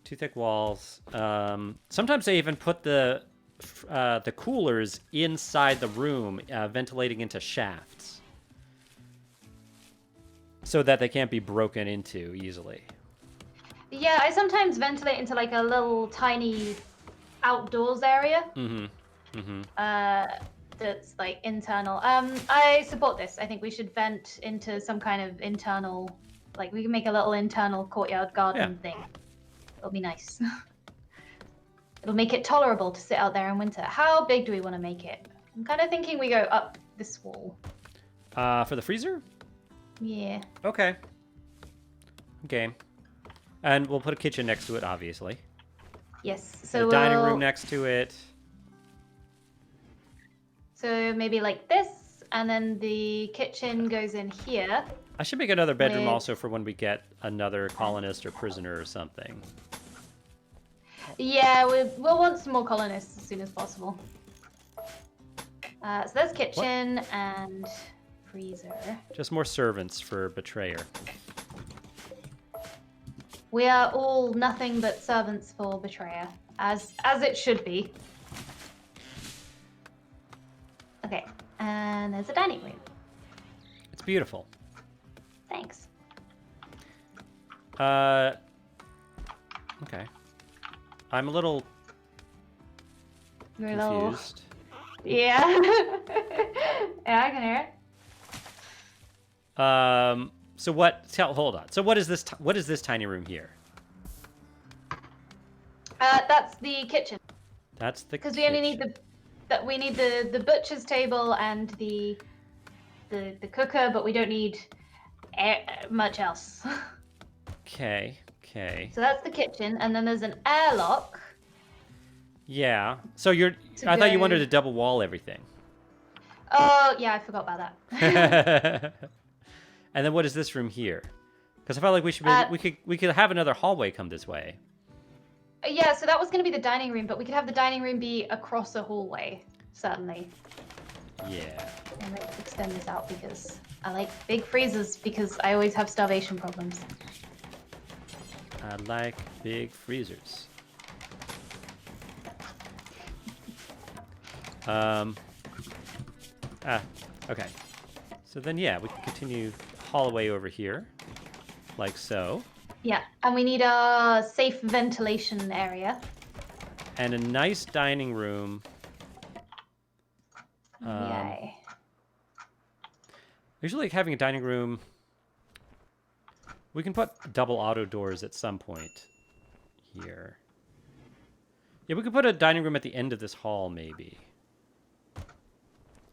2 thick walls. Sometimes they even put the coolers inside the room, ventilating into shafts, so that they can't be broken into easily. Yeah, I sometimes ventilate into like a little tiny outdoors area. That's like internal. I support this. I think we should vent into some kind of internal, like we can make a little internal courtyard garden thing. It'll be nice. It'll make it tolerable to sit out there in winter. How big do we want to make it? I'm kind of thinking we go up this wall. For the freezer? Yeah. Okay. Okay. And we'll put a kitchen next to it, obviously. Yes. So a dining room next to it. So maybe like this, and then the kitchen goes in here. I should make another bedroom also for when we get another colonist or prisoner or something. Yeah, we'll want some more colonists as soon as possible. So there's kitchen and freezer. Just more servants for Betrayer. We are all nothing but servants for Betrayer, as it should be. Okay, and there's a dining room. It's beautiful. Thanks. Okay. I'm a little confused. Yeah. Yeah, I can hear it. So what? Hold on. So what is this? What is this tiny room here? That's the kitchen. That's the. Because we only need the butcher's table and the cooker, but we don't need much else. Okay. Okay. So that's the kitchen, and then there's an airlock. Yeah. So I thought you wanted to double wall everything. Oh yeah, I forgot about that. And then what is this room here? Because I felt like we could have another hallway come this way. Yeah, so that was going to be the dining room, but we could have the dining room be across a hallway, certainly. Yeah. And let's extend this out because I like big freezers because I always have starvation problems. I like big freezers. Okay. So then, yeah, we can continue hallway over here, like so. Yeah, and we need a safe ventilation area. And a nice dining room. Yay. Usually having a dining room, we can put double auto doors at some point here. Yeah, we could put a dining room at the end of this hall, maybe.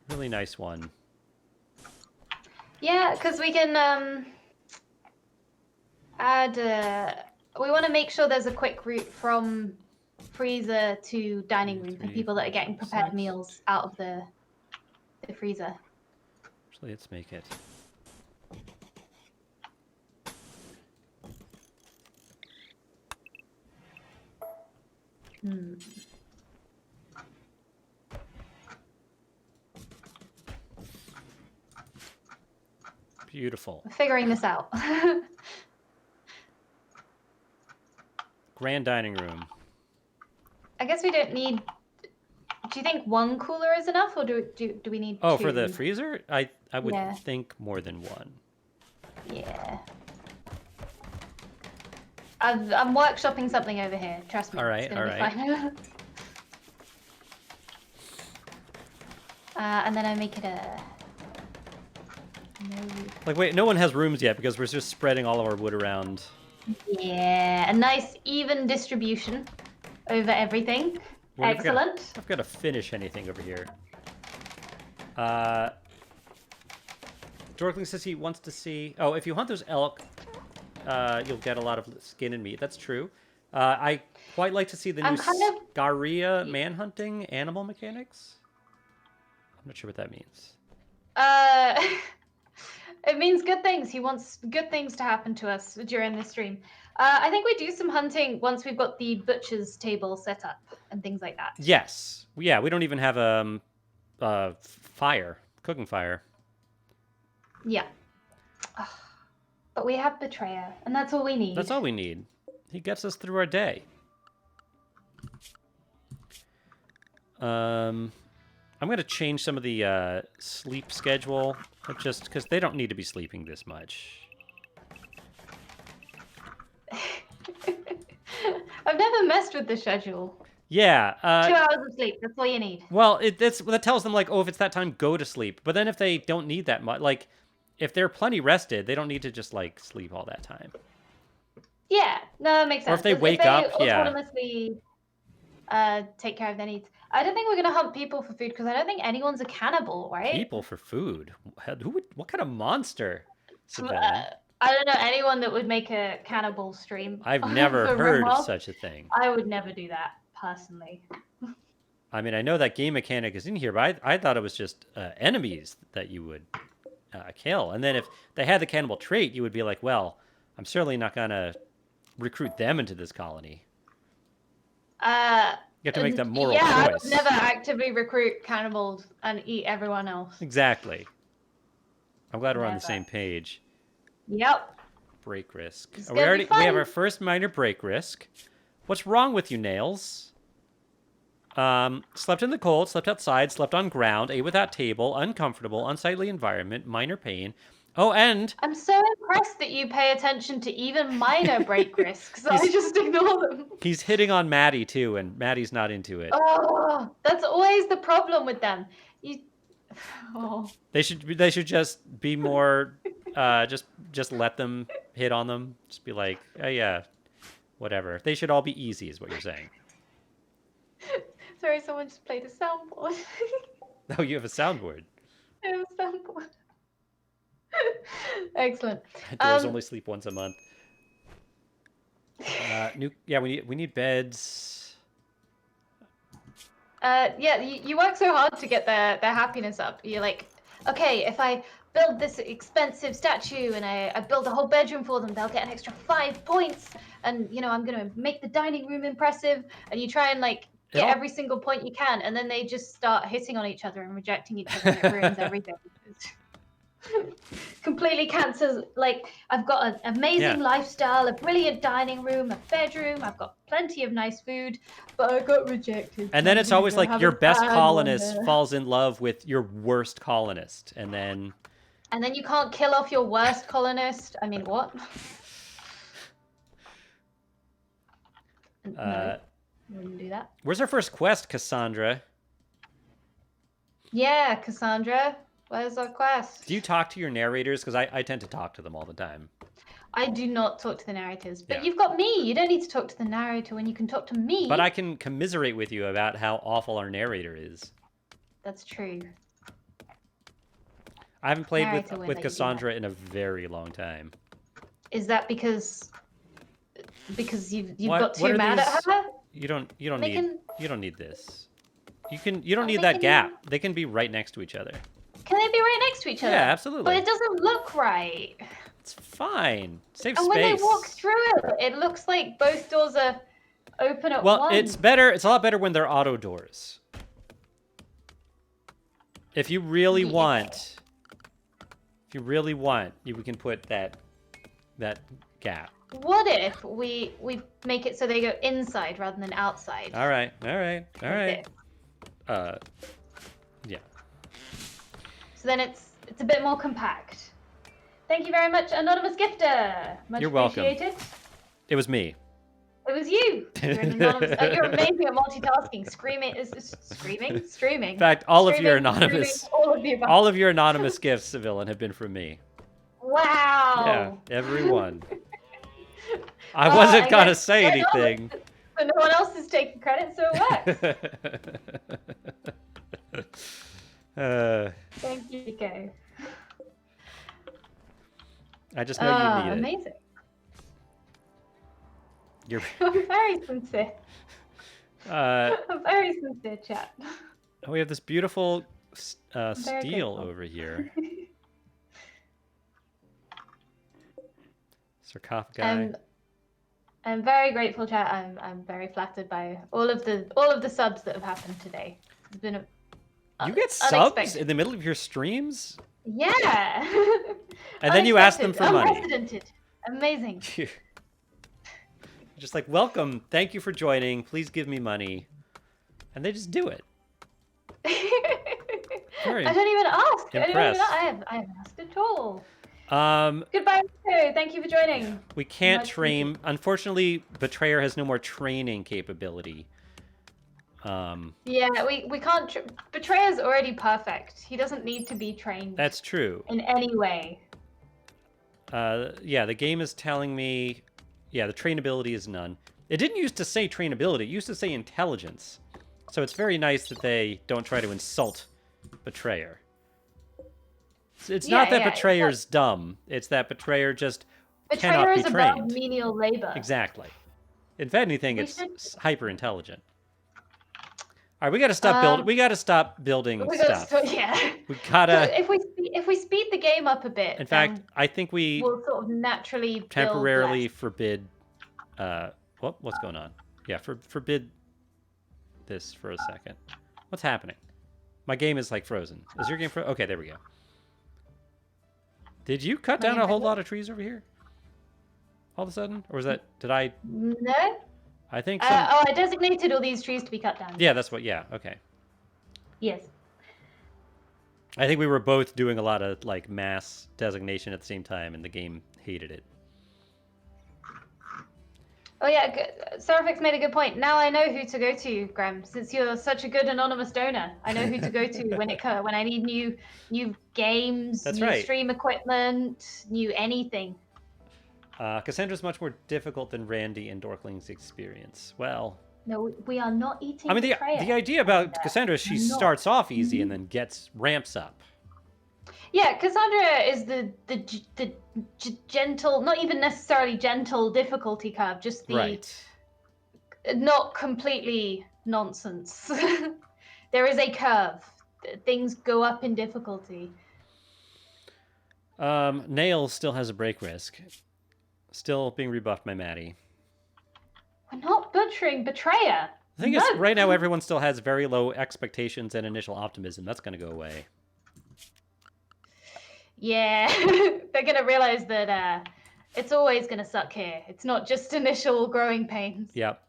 Really nice one. Yeah, because we can add. We want to make sure there's a quick route from freezer to dining room for people that are getting prepared meals out of the freezer. Actually, let's make it. Beautiful. We're figuring this out. Grand dining room. I guess we don't need. Do you think one cooler is enough, or do we need two? For the freezer? I would think more than one. Yeah. I'm workshopping something over here. Trust me. All right. It's gonna be fine. And then I make it a. Like, wait, no one has rooms yet because we're just spreading all of our wood around. Yeah, a nice even distribution over everything. Well, excellent. I've got to finish anything over here. Dorkling says he wants to see... Oh, if you hunt those elk, you'll get a lot of skin and meat. That's true. I quite like to see the new Scaria manhunting animal mechanics. I'm not sure what that means. It means good things. He wants good things to happen to us during this stream. I think we do some hunting once we've got the butcher's table set up and things like that. Yes. Yeah, we don't even have cooking fire. Yeah. But we have Betrayal, and that's all we need. That's all we need. He gets us through our day. I'm going to change some of the sleep schedule, just because they don't need to be sleeping this much. I've never messed with the schedule. Yeah. 2 hours of sleep, that's all you need. Well, that tells them, like, oh, if it's that time, go to sleep. But then if they don't need that much, like, if they're plenty rested, they don't need to just, like, sleep all that time. Yeah, no, that makes sense. Or if they wake up, autonomously take care of their needs. I don't think we're going to hunt people for food, because I don't think anyone's a cannibal, right? People for food? What kind of monster? I don't know anyone that would make a cannibal stream. I've never heard of such a thing. I would never do that, personally. I mean, I know that game mechanic is in here, but I thought it was just enemies that you would kill. And then if they had the cannibal trait, you would be like, well, I'm certainly not going to recruit them into this colony. You have to make that moral choice. I would never actively recruit cannibals and eat everyone else. Exactly. I'm glad we're on the same page. Yep. Break risk. We have our first minor break risk. What's wrong with you, Nails? Slept in the cold, slept outside, slept on ground, ate without table, uncomfortable, unsightly environment, minor pain. Oh, and... I'm so impressed that you pay attention to even minor break risks. I just ignore them. He's hitting on Maddie, too, and Maddie's not into it. Oh, that's always the problem with them. They should just be more... just let them hit on them. Just be like, oh, yeah, whatever. They should all be easy, is what you're saying. Sorry, someone just played a soundboard. Oh, you have a soundboard. I have a soundboard. Excellent. Doors only sleep once a month. We need beds. You work so hard to get their happiness up. You're like, okay, if I build this expensive statue and I build a whole bedroom for them, they'll get an extra 5 points. And I'm gonna make the dining room impressive. And you try and get every single point you can, and then they just start hitting on each other and rejecting each other, and it ruins everything. Completely cancels. I've got an amazing lifestyle, a brilliant dining room, a bedroom. I've got plenty of nice food, but I got rejected. And then it's always like your best colonist falls in love with your worst colonist, and then you can't kill off your worst colonist. I mean, what? No. Wouldn't do that. Where's our first quest, Cassandra? Yeah, Cassandra. Where's our quest? Do you talk to your narrators? Because I tend to talk to them all the time. I do not talk to the narrators. But you've got me. You don't need to talk to the narrator when you can talk to me. But I can commiserate with you about how awful our narrator is. That's true. I haven't played with Cassandra in a very long time. Is that because you've got too mad at her? You don't need this. You don't need that gap. They can be right next to each other. Can they be right next to each other? Yeah, absolutely. But it doesn't look right. It's fine. Save space. And when they walk through it looks like both doors are open at once. Well, it's better. It's a lot better when they're auto doors. If you really want, we can put that gap. What if we make it so they go inside rather than outside? All right. Yeah. So then it's a bit more compact. Thank you very much, anonymous gifter. Much You're welcome. Appreciated. It was me. It was you. You're an anonymous. You're amazing at multitasking. Streaming. In fact, all of your anonymous, all of your anonymous gifts, Civillain, have been from me. Wow. Yeah, every one. I wasn't gonna say anything. So no one else is taking credit, so it works. Thank you, Nico. I just know you need it. Amazing. You're very sincere. I'm very sincere, chat. We have this beautiful steel over here. Sarcophagi. I'm very grateful, chat. I'm very flattered by all of the subs that have happened today. It's been you get subs in the middle of your streams? Yeah. And then you ask them for money. Unprecedented. Amazing. Just like, welcome, thank you for joining, please give me money. And they just do it. I don't even ask. Impressed. I haven't asked at all. Goodbye, Rico. Thank you for joining. We can't train. Unfortunately, Betrayer has no more training capability. Yeah, we can't. Betrayer's already perfect. He doesn't need to be trained. That's true. In any way. Yeah, the game is telling me, yeah, the trainability is none. It didn't used to say trainability. It used to say intelligence. So it's very nice that they don't try to insult Betrayer. It's not that Betrayer's dumb. It's that Betrayer just cannot be trained. Betrayer is above menial labor. Exactly. If anything, it's hyper intelligent. All right, we got to stop building. We got to stop building stuff. We gotta. If we speed the game up a bit. In fact, I think we'll sort of naturally temporarily forbid. What's going on? Yeah, forbid this for a second. What's happening? My game is like frozen. Is your game frozen? Okay, there we go. Did you cut down a whole lot of trees over here? All of a sudden, or was that? Did I? No. I think. I designated all these trees to be cut down. Yeah, that's what. Yeah. Okay. Yes. I think we were both doing a lot of like mass designation at the same time, and the game hated it. Oh yeah, Serafix made a good point. Now I know who to go to, Graham. Since you're such a good anonymous donor, I know who to go to when I need new games, new stream equipment, new anything. Cassandra's much more difficult than Randy and Dorkling's experience. Well, no, we are not eating. I mean, the idea about Cassandra is she starts off easy and then ramps up. Yeah, Cassandra is the gentle, not even necessarily gentle difficulty curve, just the not completely nonsense. There is a curve. Things go up in difficulty. Nail still has a break risk. Still being rebuffed by Maddie. We're not butchering Betrayer. The thing is, right now everyone still has very low expectations and initial optimism. That's going to go away. Yeah, they're going to realize that it's always going to suck here. It's not just initial growing pains. Yep.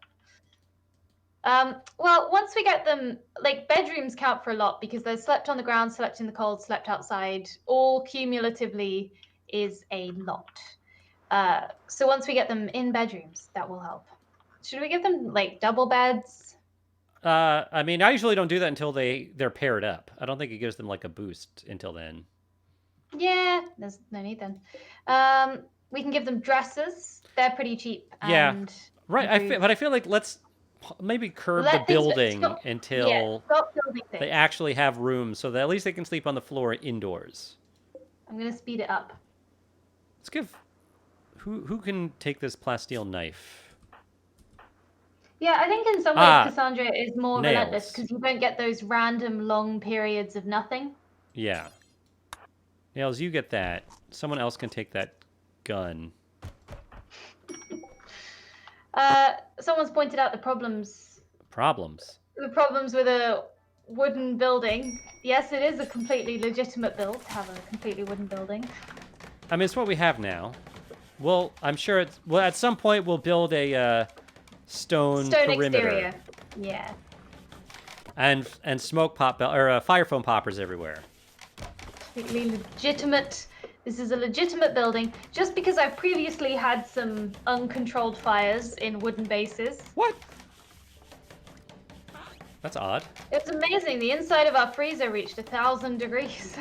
Well, once we get them, like, bedrooms count for a lot because they're slept on the ground, slept in the cold, slept outside. All cumulatively is a lot. So once we get them in bedrooms, that will help. Should we give them, like, double beds? I mean, I usually don't do that until they're paired up. I don't think it gives them, like, a boost until then. Yeah, there's no need then. We can give them dresses. They're pretty cheap. And right. But I feel like let's maybe curb the building until they actually have rooms so that at least they can sleep on the floor indoors. I'm going to speed it up. Let's give... Who can take this plasteel knife? Yeah, I think in some ways Cassandra is more relentless because you don't get those random long periods of nothing. Yeah. Nails, you get that. Someone else can take that gun. Someone's pointed out the problems. Problems? The problems with a wooden building. Yes, it is a completely legitimate build to have a completely wooden building. I mean, it's what we have now. Well, I'm sure it's... Well, at some point, we'll build a stone perimeter. Exterior. Yeah. And smoke pop... Or fire foam poppers everywhere. Completely legitimate. This is a legitimate building. Just because I've previously had some uncontrolled fires in wooden bases. What? That's odd. It's amazing. The inside of our freezer reached 1,000 degrees.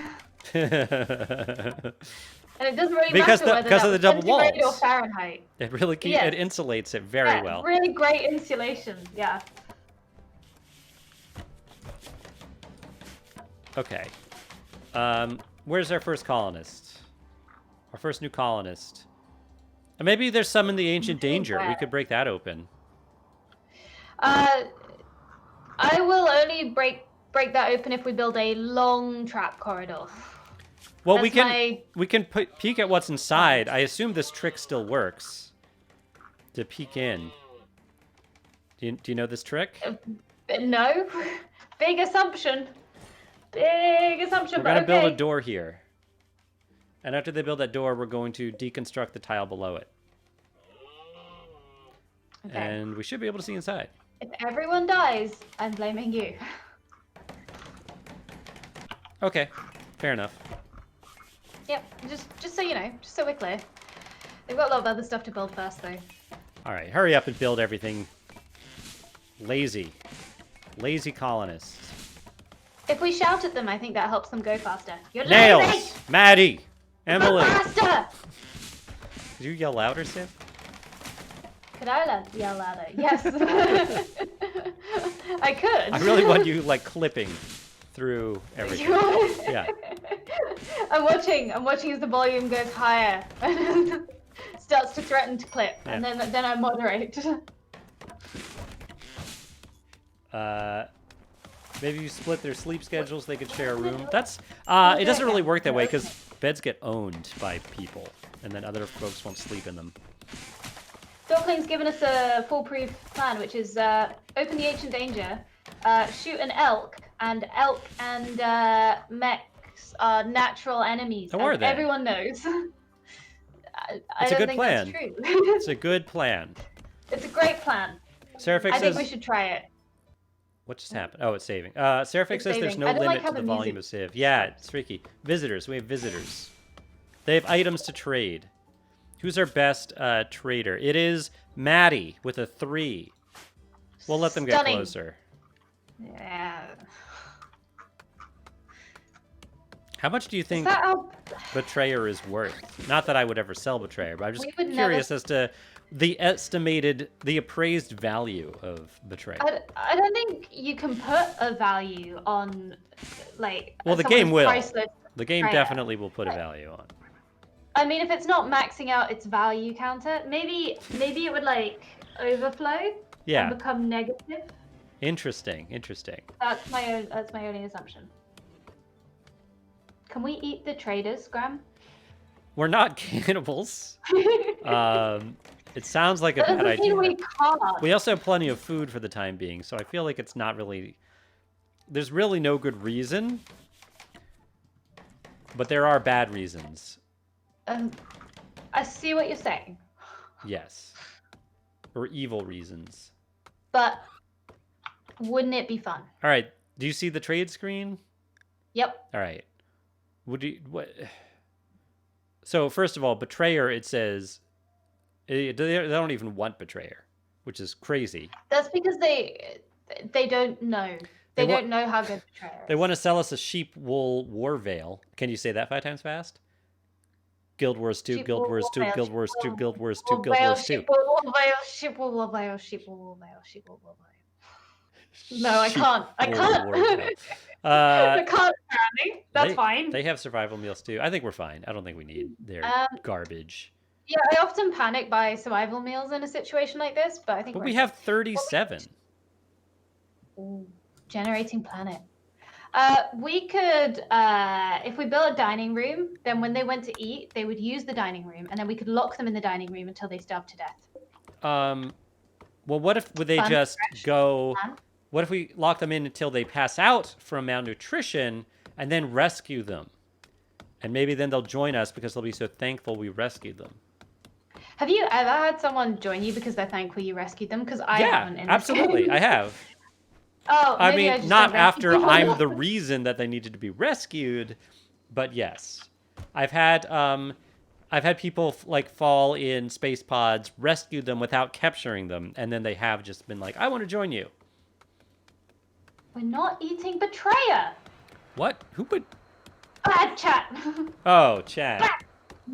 And it doesn't really matter whether because of the double walls or Fahrenheit. It really it insulates it very well. Really great insulation. Yeah. Okay. Where's our first colonist? Our first new colonist. And maybe there's some in the Ancient Danger. We could break that open. I will only break that open if we build a long trap corridor. Well, we can peek at what's inside. I assume this trick still works. To peek in. Do you know this trick? No. Big assumption. Big assumption. We're going to build a door here. And after they build that door, we're going to deconstruct the tile below it. Okay. And we should be able to see inside. If everyone dies, I'm blaming you. Okay, fair enough. Yep, just so you know, just so we're clear. They've got a lot of other stuff to build first, though. All right, hurry up and build everything. Lazy colonists. If we shout at them, I think that helps them go faster. You're Nails! lazy! Maddie! Emily! Go faster! Did you yell louder, Civ? Could I yell louder? Yes. I could. I really want you, like, clipping through everything. Yeah. I'm watching as the volume goes higher and starts to threaten to clip, Yeah. and then I moderate. Maybe you split their sleep schedules, they could share a room. That's, it doesn't really work that way, because beds get owned by people, and then other folks won't sleep in them. Dorkling's given us a foolproof plan, which is open the ancient danger, shoot an elk and mechs are natural enemies. How are they? Everyone knows. It's a good plan. That's true. It's a good plan. It's a great plan. Seraphix I think says... we should try it. What just happened? Oh, it's saving. Seraphix says there's saving. no I don't limit like how to the the volume music- of Civ. Yeah, it's freaky. Visitors. We have visitors. They have items to trade. Who's our best trader? It is Maddie with a 3. We'll let them get Stunning. closer. Yeah. How much do you Is think that how... Betrayer is worth? Not that I would ever sell Betrayer, but I'm just We would curious never- as to the appraised value of Betrayer. I don't think you can put a value on, like. Well, the someone's game will. priceless The game Betrayer. definitely will put a value on. I mean, if it's not maxing out its value counter, maybe it would like overflow Yeah. and become negative. Interesting. That's my only assumption. Can we eat the traders, Graham? We're not cannibals. It sounds like a That bad doesn't mean idea. we can't. We also have plenty of food for the time being, so I feel like it's not really... There's really no good reason. But there are bad reasons. I see what you're saying, Yes. Or evil reasons. but wouldn't it be fun? All right. Do you see the trade screen? Yep. All right. What? So first of all, Betrayer, it says... They don't even want Betrayer, which is crazy. That's because they don't know. They don't know how good Betrayer is. They want to sell us a sheep wool war veil. Can you say that 5 times fast? Guild Wars 2, Sheep Guild wool Wars 2, veil, Guild sheep Wars 2, wool Guild Wars 2, wool Guild veil, Wars 2. sheep wool veil, sheep wool veil, sheep wool veil, sheep wool veil. No, I can't. I Sheep can't. wool war veil. I can't, apparently. That's fine. They have survival meals too. I think we're fine. I don't think we need their garbage. Yeah, I often panic by survival meals in a situation like this, but I think But we're we okay. have 37. Ooh, generating planet. We could, if we built a dining room, then when they went to eat, they would use the dining room, and then we could lock them in the dining room until they starved to death. Well, what if they Fun, just fresh go... plan. What if we lock them in until they pass out from malnutrition and then rescue them? And maybe then they'll join us because they'll be so thankful we rescued them. Have you ever had someone join you because they're thankful you rescued them? Because I haven't. In this Absolutely. game. I have. Oh, I maybe mean, just not don't after rescue people. I'm the reason that they needed to be rescued, but yes. I've had people like fall in space pods, rescue them without capturing them, and then they have just been like, I want to join you. We're not eating Betrayer. What? Who would... Bad chat. Oh, Chad. I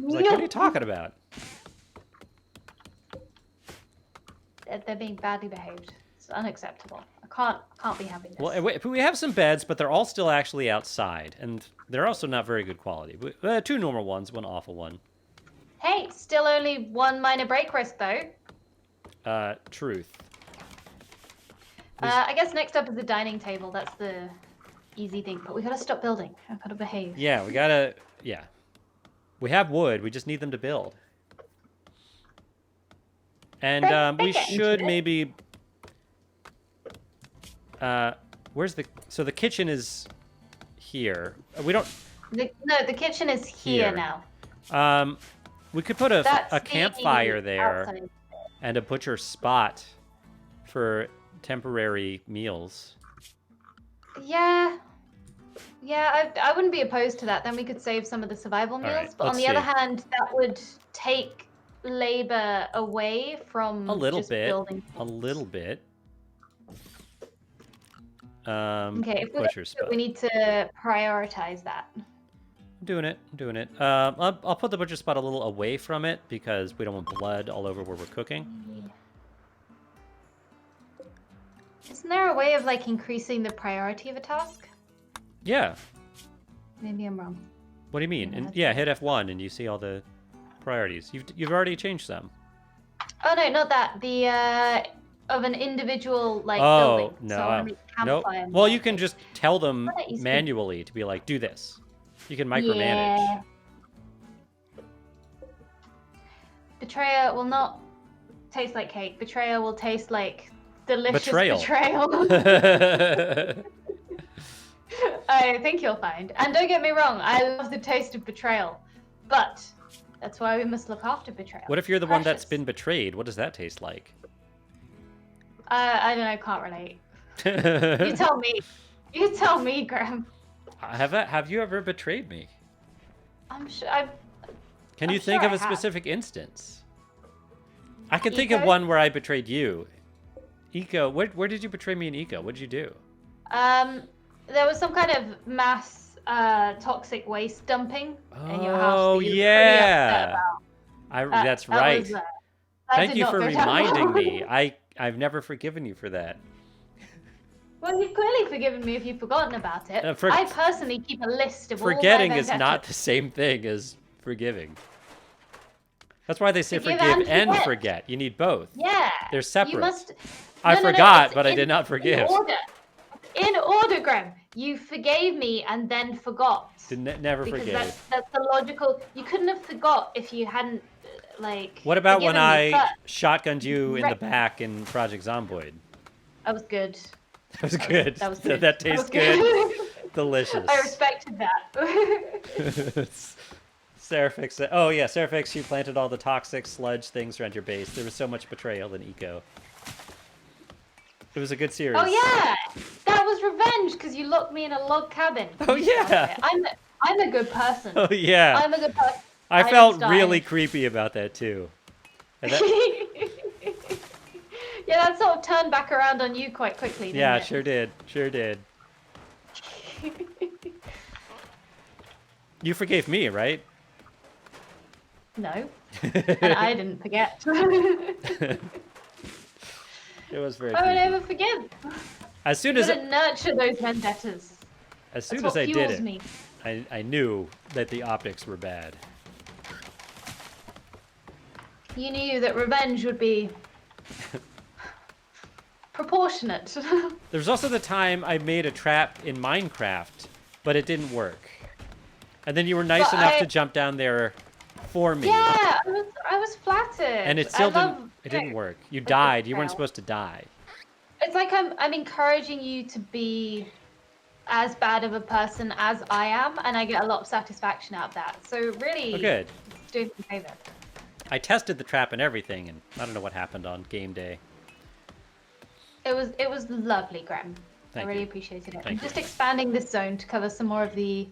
was like, what are you talking about? They're being badly behaved. It's unacceptable. I can't be having this. Well, we have some beds, but they're all still actually outside, and they're also not very good quality. 2 normal ones, 1 awful one. Hey, still only 1 minor break risk though. Truth. I guess next up is the dining table. That's the easy thing. But we gotta stop building. I've gotta behave. Yeah, we gotta... Yeah. We have wood. We just need them to build. And we should maybe... where's the... So the kitchen is here. We don't... No, the kitchen is here now. We could put a That's the campfire there. outside. and a butcher spot for temporary meals. Yeah. Yeah, I wouldn't be opposed to that. Then we could save some of the survival meals. Right, but on the let's other see. hand, that would take labor away from A little just bit. building A things. little bit. Okay, if we're butcher gonna do spot. it, we need to prioritize that. I'm doing it. I'm doing it. I'll put the butcher spot a little away from it because we don't want blood all over where we're cooking. Isn't there a way of like increasing the priority of a task? Yeah. Maybe I'm wrong. What do you mean? And, yeah, hit F1 and you see all the priorities. You've already changed some. Oh no, not that. The of an individual like building. No. So I wanna make a Nope. campfire Well, you more. can just tell them Why don't you speak- manually to be like, do this. You can micromanage. Yeah. Betrayal will not taste like cake. Betrayal will taste like delicious betrayal. I think you'll find. And don't get me wrong, I love the taste of betrayal. But that's why we must look after betrayal. What if you're the one that's Precious. been betrayed? What does that taste like? I don't know, can't relate. You tell me. You tell me, Graham. Have you ever betrayed me? I'm sure Can you I'm think sure of I a have. specific instance? I can think of Eco? one where I betrayed you. Eco, where did you betray me in Eco? What did you do? There was some kind of mass toxic waste dumping in your house. Oh, that you were yeah. pretty upset about. That's That right. was, that Thank did you not for go down reminding well. me. I've never forgiven you for that. Well, you've clearly forgiven me if you've forgotten about it. For- I personally keep a list of all Forgetting my is not vendettas. the same thing as forgiving. That's why they say Forgive forgive and and forget. forget. You need both. Yeah. They're separate. You must. I No, forgot, it's but I in- did not forgive. In order. In order, Graham. You forgave me and then forgot. Never Because forgave. that's the logical. You couldn't have forgot if you hadn't like. What about when forgiven me I first. shotgunned you in the Right. back in Project Zomboid? That was good. That was good. That was good. That tastes good. Delicious. I respected that. Seraphix said, oh yeah, Seraphix, you planted all the toxic sludge things around your base. There was so much betrayal in Eco. It was a good series. Oh yeah, that was revenge because you locked me in a log cabin. Oh yeah. I'm a good person. Oh yeah. I'm a good person. I didn't felt die. really creepy about that too. And that- Yeah, that sort of turned back around on you quite quickly. Didn't yeah, it? sure did. Sure did. You forgave me, right? No, and I didn't forget. It was very I would creepy. never forgive. As soon You as gotta nurture those vendettas. as soon That's as what I did fuels it, me. I knew that the optics were bad. You knew that revenge would be proportionate. There was also the time I made a trap in Minecraft, but it didn't work. And then you were nice But enough to jump down there for me. Yeah, I was flattered. And it still I love, didn't work. You like died. You weren't betrayal. supposed to die. It's like I'm encouraging you to be as bad of a person as I am, and I get a lot of satisfaction out of that. So really, Oh, good. it's doing me a favor. I tested the trap and everything, and I don't know what happened on game day. It was lovely, Graham. Thank I really you. appreciated it. Thank I'm just you. expanding this zone to cover some more of the